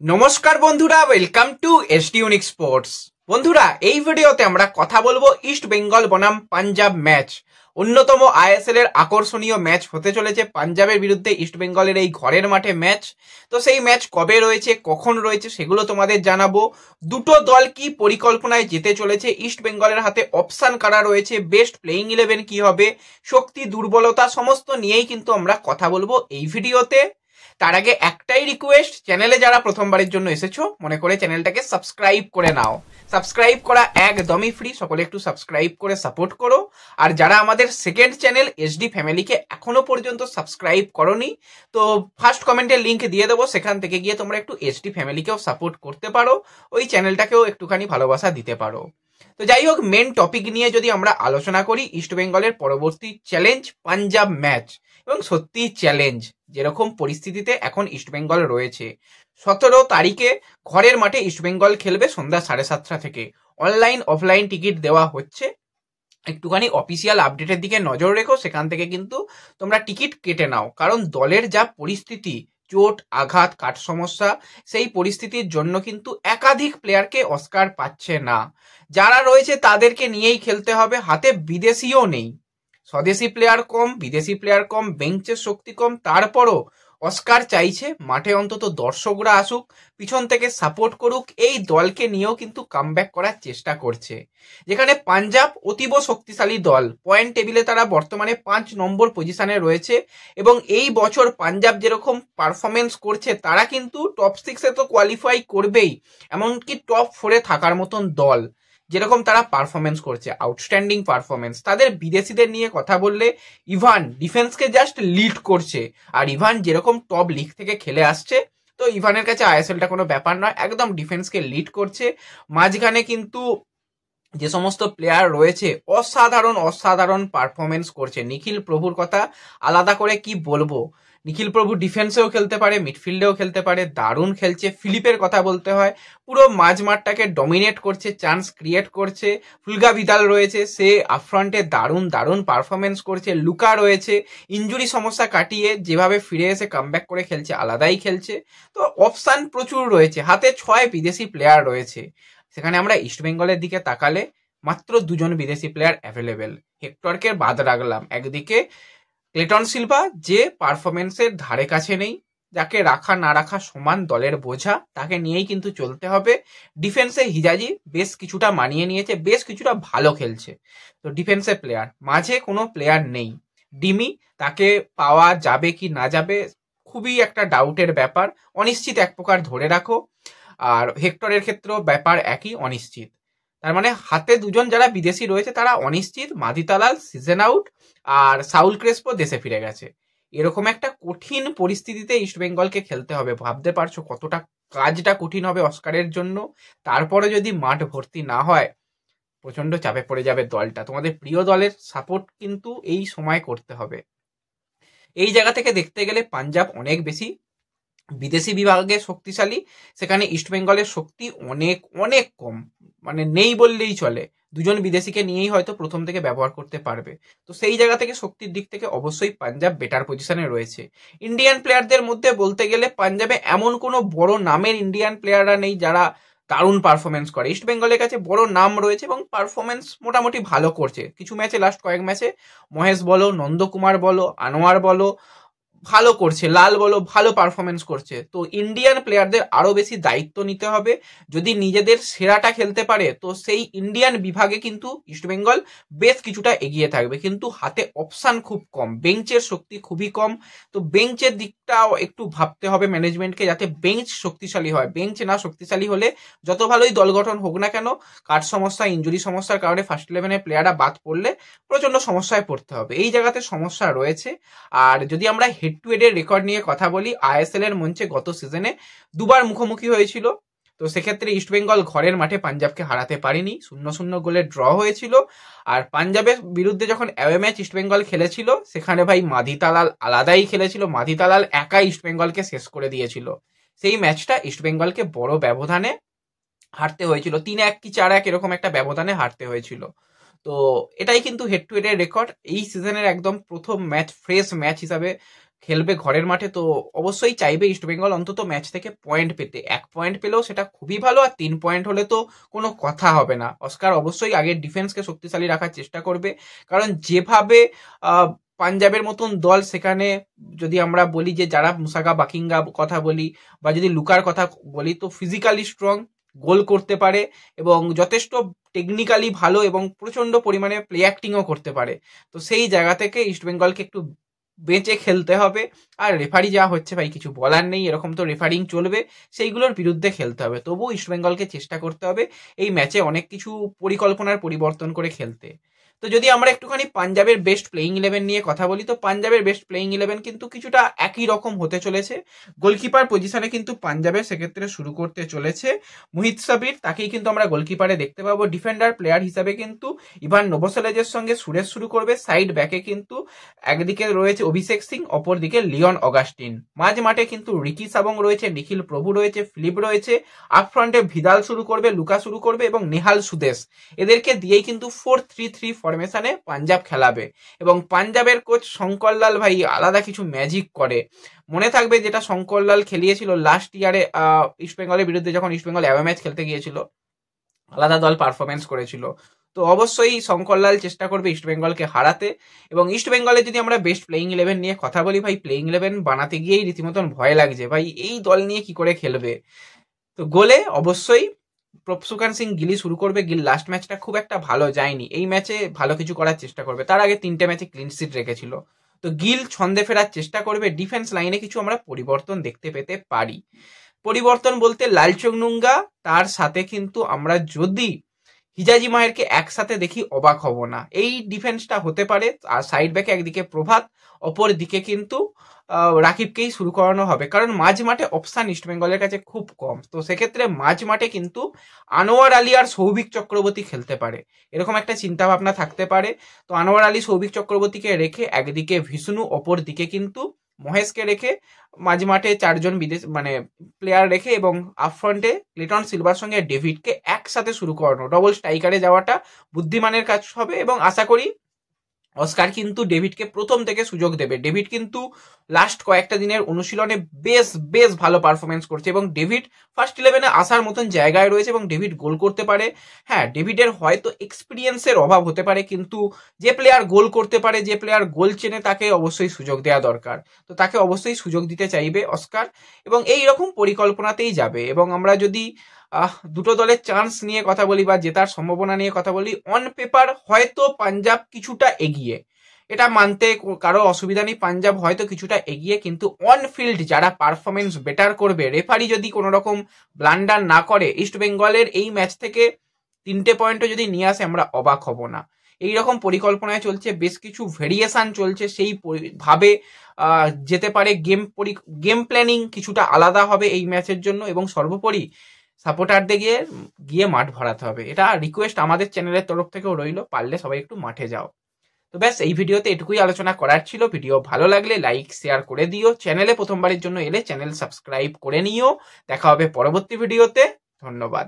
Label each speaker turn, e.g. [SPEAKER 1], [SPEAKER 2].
[SPEAKER 1] নমস্কার বন্ধুরা, welcome to SD unique sports. বন্ধুরা, এই ভিডিওতে আমরা কথা বলবো ইস্ট বেঙ্গল বনাম পাঞ্জাব ম্যাচ। অন্যতম আইএসএল এর আকর্ষণীয় ম্যাচ হতে চলেছে পাঞ্জাবের বিরুদ্ধে ইস্ট বেঙ্গলের এই ঘরের মাঠে ম্যাচ। তো সেই ম্যাচ কবে রয়েছে, কখন রয়েছে, সেগুলো তোমাদের জানাবো। দুটো দল কি পরিকল্পনায় যেতে চলেছে, ইস্ট বেঙ্গলের হাতে অপশন কারা রয়েছে, বেস্ট প্লেইং 11 কি হবে, শক্তি দুর্বলতা সমস্ত নিয়েই কিন্তু আমরা কথা বলবো এই ভিডিওতে। তার আগে একটাই রিকোয়েস্ট, চ্যানেলে যারা প্রথমবারের জন্য এসেছো মনে করে চ্যানেলটাকে সাবস্ক্রাইব করে নাও। সাবস্ক্রাইব করা একদমই ফ্রি, সকলে একটু সাবস্ক্রাইব করে সাপোর্ট করো। আর যারা আমাদের সেকেন্ড চ্যানেল এসডি ফ্যামিলিকে এখনো পর্যন্ত সাবস্ক্রাইব করোনি, তো ফার্স্ট কমেন্টের লিঙ্ক দিয়ে দেবো, সেখান থেকে গিয়ে তোমরা একটু এসডি ফ্যামিলিকেও সাপোর্ট করতে পারো, ওই চ্যানেলটাকেও একটুখানি ভালোবাসা দিতে পারো। তো যাই হোক, মেন টপিক নিয়ে যদি আমরা আলোচনা করি, ইস্ট বেঙ্গলের পরবর্তী চ্যালেঞ্জ পাঞ্জাব ম্যাচ। এবং সত্যি চ্যালেঞ্জ, যেরকম পরিস্থিতিতে এখন ইস্টবেঙ্গল রয়েছে। 17 তারিখে ঘরের মাঠে ইস্টবেঙ্গল খেলবে সন্ধ্যা 7:30 থেকে। অনলাইন অফলাইন টিকিট দেওয়া হচ্ছে, একটুখানি অফিসিয়াল আপডেটের দিকে নজর রেখো, সেখান থেকে কিন্তু তোমরা টিকিট কেটে নাও। কারণ দলের যা পরিস্থিতি, চোট আঘাত কাঠ সমস্যা, সেই পরিস্থিতির জন্য কিন্তু একাধিক প্লেয়ারকে অস্কার পাচ্ছে না। যারা রয়েছে তাদেরকে নিয়েই খেলতে হবে, হাতে বিদেশিও নেই। স্বদেশি প্লেয়ার কম, বিদেশি প্লেয়ার কম, বেঞ্চের শক্তি কম, তারপরও অস্কার চাইছে মাঠে অন্তত দর্শকরা আসুক, পিছন থেকে সাপোর্ট করুক। এই দলকে নিয়েও কিন্তু কামব্যাক করার চেষ্টা করছে। যেখানে পাঞ্জাব অতীব শক্তিশালী দল, পয়েন্ট টেবিলে তারা বর্তমানে 5 নম্বর পজিশনে রয়েছে। এবং এই বছর পাঞ্জাব যেরকম পারফরমেন্স করছে, তারা কিন্তু টপ 6-এ তো কোয়ালিফাই করবেই, এমনকি টপ 4-এ থাকার মতন দল। যেরকম তারা পারফরমেন্স করছে, আউটস্ট্যান্ডিং পারফরমেন্স। তাদের বিদেশিদের নিয়ে কথা বললে, ইভান ডিফেন্সকে জাস্ট লিড করছে। আর ইভান যেরকম টপ লিগ থেকে খেলে আসছে, তো ইভানের কাছে আইএসএলটা কোনো ব্যাপার নয়, একদম ডিফেন্সকে লিড করছে। মাঝখানে কিন্তু যে সমস্ত প্লেয়ার রয়েছে অসাধারণ অসাধারণ পারফরমেন্স করছে। নিখিল প্রভুর কথা আলাদা করে কি বলবো, নিখিল প্রভু ডিফেন্সেও খেলতে পারে, মিডফিল্ডেও খেলতে পারে, দারুণ খেলছে। ফিলিপের কথা বলতে হয়, পুরো মাঝ মাঠটাকে ডমিনেট করছে, চান্স ক্রিয়েট করছে। ফুলগা ভিদাল রয়েছে, সে আপফ্রন্টে দারুণ দারুণ পারফরমেন্স করছে। লুকা রয়েছে, ইঞ্জুরি সমস্যা কাটিয়ে যেভাবে ফিরে এসে কামব্যাক করে খেলছে, আলাদাই খেলছে। তো অপশান প্রচুর রয়েছে, হাতে 6 বিদেশি প্লেয়ার রয়েছে। সেখানে আমরা ইস্টবেঙ্গলের দিকে তাকালে মাত্র 2জন বিদেশি প্লেয়ার অ্যাভেলেবেল। হেক্টরকে বাদ রাখলাম একদিকে, ক্লেটন সিলভা যে পারফরমেন্সের ধারে কাছে নেই, যাকে রাখা না রাখা সমান, দলের বোঝা, তাকে নিয়েই কিন্তু চলতে হবে। ডিফেন্সে হিজাজি বেশ কিছুটা মানিয়ে নিয়েছে, বেশ কিছুটা ভালো খেলছে। তো ডিফেন্সে প্লেয়ার, মাঝে কোনো প্লেয়ার নেই। ডিমি, তাকে পাওয়া যাবে কি না যাবে খুবই একটা ডাউটের ব্যাপার, অনিশ্চিত এক প্রকার ধরে রাখো। আর হেক্টরের ক্ষেত্রেও ব্যাপার একই, অনিশ্চিত। তার মানে হাতে 2জন যারা বিদেশি রয়েছে তারা অনিশ্চিত। মাদিতালাল সিজন আউট, আর সাউল ক্রেসপো দেশে ফিরে গেছে। এরকম একটা কঠিন পরিস্থিতিতে ইস্টবেঙ্গলকে খেলতে হবে। ভাবতে পারছো কতটা কাজটা কঠিন হবে অস্কারের জন্য। তারপরে যদি মাঠ ভর্তি না হয়, প্রচন্ড চাপে পড়ে যাবে দলটা। তোমাদের প্রিয় দলের সাপোর্ট কিন্তু এই সময় করতে হবে। এই জায়গা থেকে দেখতে গেলে পাঞ্জাব অনেক বেশি বিদেশি বিভাগে শক্তিশালী, সেখানে ইস্টবেঙ্গলের শক্তি অনেক অনেক কম, মানে নেই বললেই চলে। 2জন বিদেশিকে নিয়েই হয়তো প্রথম থেকে ব্যবহার করতে পারবে। তো সেই জায়গা থেকে শক্তির দিক থেকে অবশ্যই পাঞ্জাব বেটার পজিশনে রয়েছে। ইন্ডিয়ান প্লেয়ারদের মধ্যে বলতে গেলে পাঞ্জাবে এমন কোনো বড় নামের ইন্ডিয়ান প্লেয়াররা নেই যারা দারুণ পারফরমেন্স করে। ইস্টবেঙ্গলের কাছে বড় নাম রয়েছে এবং পারফরমেন্স মোটামুটি ভালো করছে। কিছু ম্যাচে, লাস্ট কয়েক ম্যাচে মহেশ বলো, নন্দকুমার বলো, আনোয়ার বলো, ভালো করছে, লাল বলো ভালো পারফরমেন্স করছে। তো ইন্ডিয়ান প্লেয়ারদের আরো বেশি দায়িত্ব নিতে হবে। যদি নিজেদের সেরাটা খেলতে পারে, তো সেই ইন্ডিয়ান বিভাগে কিন্তু ইস্টবেঙ্গল বেশ কিছুটা এগিয়ে থাকবে। কিন্তু হাতে অপশান খুব কম, বেঞ্চের শক্তি খুবই কম। তো বেঞ্চের দিকটাও একটু ভাবতে হবে ম্যানেজমেন্টকে, যাতে বেঞ্চ শক্তিশালী হয়। বেঞ্চ না শক্তিশালী হলে যত ভালোই দল গঠন হোক না কেন, কাঠ সমস্যা, ইঞ্জুরি সমস্যার কারণে ফার্স্ট 11-এর প্লেয়াররা বাদ পড়লে প্রচন্ড সমস্যায় পড়তে হবে। এই জায়গাতে সমস্যা রয়েছে। আর যদি আমরা হেড টু হেডের রেকর্ড নিয়ে কথা বলি, আইএসএল এর মঞ্চে গত সিজনে 2বার মুখোমুখি হয়েছিল। তো সেক্ষেত্রে ইস্টবেঙ্গল ঘরের মাঠে পাঞ্জাবকে হারাতে পারেনি, 0-0 গোলে ড্র হয়েছিল। আর পাঞ্জাবের বিরুদ্ধে যখন অ্যাওয়ে ম্যাচ ইস্টবেঙ্গল খেলেছিল, সেখানে ভাই মাদিতালাল আলাদাই খেলেছিল। মাদিতালাল একাই ইস্টবেঙ্গলকে শেষ করে দিয়েছিল। সেই ম্যাচটা ইস্টবেঙ্গলকে বড় ব্যবধানে হারতে হয়েছিল, 3-1 কি 4-1 এরকম একটা ব্যবধানে হারতে হয়েছিল। তো এটাই কিন্তু হেড টু হেডের রেকর্ড। এই সিজনের একদম প্রথম ম্যাচ, ফ্রেশ ম্যাচ হিসাবে খেলবে ঘরের মাঠে, তো অবশ্যই চাইবে ইস্টবেঙ্গল অন্তত ম্যাচ থেকে পয়েন্ট পেতে। 1 পয়েন্ট পেলেও সেটা খুবই ভালো, আর 3 পয়েন্ট হলে তো কোনো কথা হবে না। অস্কার অবশ্যই আগে ডিফেন্সকে শক্তিশালী রাখার চেষ্টা করবে, কারণ যেভাবে পাঞ্জাবের মতন দল, সেখানে যদি আমরা বলি যে যারা মুসাগা বাকিঙ্গা কথা বলি বা যদি লুকার কথা বলি, তো ফিজিক্যালি স্ট্রং, গোল করতে পারে এবং যথেষ্ট টেকনিক্যালি ভালো এবং প্রচন্ড পরিমাণে প্লে অ্যাক্টিংও করতে পারে। তো সেই জায়গা থেকে ইস্টবেঙ্গলকে একটু বেঁচে খেলতে হবে। আর রেফারি যা হচ্ছে ভাই কিছু বলার নেই, এরকম তো রেফারিং চলবে, সেইগুলোর বিরুদ্ধে খেলতে হবে। তবুও ইস্টবেঙ্গলকে চেষ্টা করতে হবে এই ম্যাচে অনেক কিছু পরিকল্পনার পরিবর্তন করে খেলতে। তো যদি আমরা একটুখানি পাঞ্জাবের বেস্ট প্লেইং 11 নিয়ে কথা বলি, তো পাঞ্জাবের বেস্ট প্লেইং 11 কিন্তু কিছুটা একই রকম হতে চলেছে। গোলকিপার পজিশনে কিন্তু পাঞ্জাবের সেক্ষেত্রে শুরু করতে চলেছে মুহিত সাবির, তাকেই কিন্তু আমরা গোলকিপারে দেখতে পাবো। ডিফেন্ডার প্লেয়ার হিসাবে কিন্তু ইভান নোভোসেলেজের সঙ্গে সুরেশ শুরু করবে। সাইড ব্যাকে কিন্তু একদিকে রয়েছে অভিষেক সিং, অপরদিকে লিওন অগাস্টিন। মাঝ মাঠে কিন্তু রিকি সাবং রয়েছে, নিখিল প্রভু রয়েছে, ফিলিপ রয়েছে। আপফ্রন্টে ভিদাল শুরু করবে, লুকা শুরু করবে এবং নেহাল সুদেশ। এদেরকে দিয়েই কিন্তু 4-3-3 ফরমেশনে পাঞ্জাব খেলাবে। এবং পাঞ্জাবের কোচ শঙ্করলাল ভাই আলাদা কিছু ম্যাজিক করে। মনে থাকবে যেটা শঙ্করলাল খেলিয়েছিল লাস্ট ইয়ারে ইস্টবেঙ্গলের বিরুদ্ধে, যখন ইস্টবেঙ্গল অ্যাওয়ে ম্যাচ খেলতে গিয়েছিল, আলাদা দল পারফরমেন্স করেছিল। তো অবশ্যই শঙ্করলাল চেষ্টা করবে ইস্টবেঙ্গলকে হারাতে। এবং ইস্টবেঙ্গলের যদি আমরা বেস্ট প্লেইং 11 নিয়ে কথা বলি, ভাই প্লেইং 11 বানাতে গিয়েই রীতিমতন ভয় লাগছে ভাই, এই দল নিয়ে কি করে খেলবে। তো গোলে অবশ্যই প্রভসুকান সিং গিলি শুরু করবে। গিল লাস্ট ম্যাচটা খুব একটা ভালো যায়নি, এই ম্যাচে ভালো কিছু করার চেষ্টা করবে। তার আগে 3টে ম্যাচে ক্লিন শিট রেখেছিল। তো গিল ছন্দে ফেরার চেষ্টা করবে। ডিফেন্স লাইনে কিছু আমরা পরিবর্তন দেখতে পেতে পারি। পরিবর্তন বলতে লালচংনুঙ্গা, তার সাথে কিন্তু আমরা যদি হিজাজি মাহেরকে একসাথে দেখি অবাক হব না। এই ডিফেন্সটা হতে পারে। আর সাইড ব্যাকে একদিকে প্রভাত, অপর দিকে কিন্তু রাকিবকেই শুরু করানো হবে, কারণ মাঝ মাঠে অপশান ইস্টবেঙ্গলের কাছে খুব কম। তো সেক্ষেত্রে মাঝ মাঠে কিন্তু আনোয়ার আলী আর সৌভিক চক্রবর্তী খেলতে পারে, এরকম একটা চিন্তা ভাবনা থাকতে পারে। তো আনোয়ার আলী সৌভিক চক্রবর্তীকে রেখে একদিকে ভিষ্ণু, অপর দিকে কিন্তু মহেশকে রেখে মাঝ মাঠে 4জন বিদেশ প্লেয়ার রেখে এবং আপফ্রন্টে ক্লেটন সিলভার সঙ্গে ডেভিডকে একসাথে শুরু করানো, ডবল স্ট্রাইকারে যাওয়াটা বুদ্ধিমানের কাজ হবে। এবং আশা করি অস্কার কিন্তু ডেভিডকে প্রথম থেকে সুযোগ দেবে। ডেভিড কিন্তু লাস্ট কয়েকটা দিনের অনুশীলনে বেশ ভালো পারফরমেন্স করছে এবং ডেভিড ফার্স্ট 11-এ আসার মতন জায়গায় রয়েছে এবং ডেভিড গোল করতে পারে। হ্যাঁ, ডেভিডের হয়তো এক্সপিরিয়েন্সের অভাব হতে পারে, কিন্তু যে প্লেয়ার গোল করতে পারে, যে প্লেয়ার গোল চেনে, তাকে অবশ্যই সুযোগ দেওয়া দরকার। তো তাকে অবশ্যই সুযোগ দিতে চাইবে অস্কার এবং এই রকম পরিকল্পনাতেই যাবে। এবং আমরা যদি দুটো দলের চান্স নিয়ে কথা বলি বা জেতার সম্ভাবনা নিয়ে কথা বলি, অন পেপার হয়তো পাঞ্জাব কিছুটা এগিয়ে, এটা মানতে কারো অসুবিধা নেই, পাঞ্জাব হয়তো কিছুটা এগিয়ে, কিন্তু অন ফিল্ড যারা পারফরমেন্স বেটার করবে, রেফারি যদি কোনো রকম ব্লান্ডার না করে, ইস্টবেঙ্গলের এই ম্যাচ থেকে 3টে পয়েন্টও যদি নিয়ে আসে আমরা অবাক হব না। এইরকম পরিকল্পনায় চলছে, বেশ কিছু ভেরিয়েশন চলছে, সেই ভাবে যেতে পারে। গেম প্ল্যানিং কিছুটা আলাদা হবে এই ম্যাচের জন্য এবং সর্বোপরি সাপোর্টারদের গিয়ে মাঠ ভরাতে হবে। এটা রিকোয়েস্ট আমাদের চ্যানেলের তরফ থেকেও রইল, পারলে সবাই একটু মাঠে যাও। তো ব্যাস, এই ভিডিওতে এটুকুই আলোচনা করার ছিল। ভিডিও ভালো লাগলে লাইক শেয়ার করে দিও। চ্যানেলে প্রথমবারের জন্য এলে চ্যানেল সাবস্ক্রাইব করে নিও। দেখা হবে পরবর্তী ভিডিওতে। ধন্যবাদ।